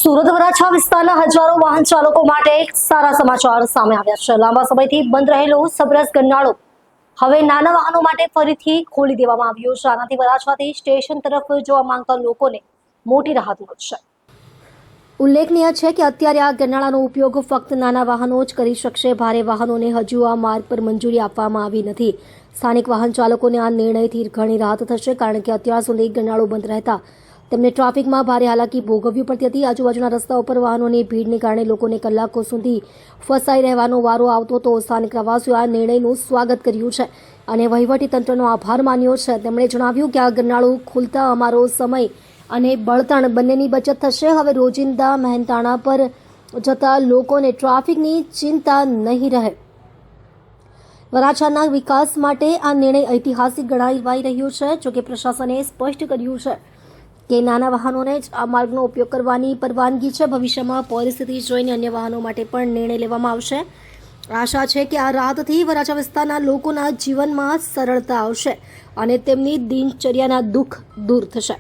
સુરત વરાછા વિસ્તારના હજારો વાહન ચાલકો માટે સારા સમાચાર સામે આવ્યા છે। લાંબા સમયથી બંધ રહેલો સબરસ ગરનાળો હવે નાના વાહનો માટે ફરીથી ખોલી દેવામાં આવ્યો છે। આનાથી વરાછાથી સ્ટેશન તરફ જવા માંગતા લોકોને મોટી રાહત મળશે। ઉલ્લેખનીય છે કે અત્યારે આ ગરનાળાનો ઉપયોગ ફક્ત નાના વાહનો જ કરી શકશે। ભારે વાહનોને હજુ આ માર્ગ પર મંજૂરી આપવામાં આવી નથી। સ્થાનિક વાહન ચાલકોને આ નિર્ણયથી ઘણી રાહત થશે, કારણ કે અત્યાર સુધી ગરનાળો બંધ રહેતા તેમને ટ્રાફિકમાં ભારે હાલાકી ભોગવવી પડતી હતી। આજુબાજુના રસ્તાઓ પર વાહનોની ભીડને કારણે લોકોને કલાકો સુધી ફસાઈ રહેવાનો વારો આવતો હતો। સ્થાનિક પ્રવાસીઓએ આ નિર્ણયનું સ્વાગત કર્યું છે અને વહીવટીતંત્રનો આભાર માન્યો છે। તેમણે જણાવ્યું કે આ ગરનાળું ખુલતા અમારો સમય અને બળતણ બંનેની બચત થશે। હવે રોજિંદા મહેનતાણા પર જતા લોકોને ટ્રાફિકની ચિંતા નહીં રહે। વરાછાના વિકાસ માટે આ નિર્ણય ઐતિહાસિક ગણાવાઈ રહ્યો છે। જોકે પ્રશાસને સ્પષ્ટ કર્યું છે કે નાના વાહનોને જ આ માર્ગનો ઉપયોગ કરવાની પરવાનગી છે। ભવિષ્યમાં પરિસ્થિતિ જોઈને અન્ય વાહનો માટે પણ નિર્ણય લેવામાં આવશે। આશા છે કે આ રાહતથી વરાછા વિસ્તારના લોકોના જીવનમાં સરળતા આવશે અને તેમની દિનચર્યાના દુઃખ દૂર થશે।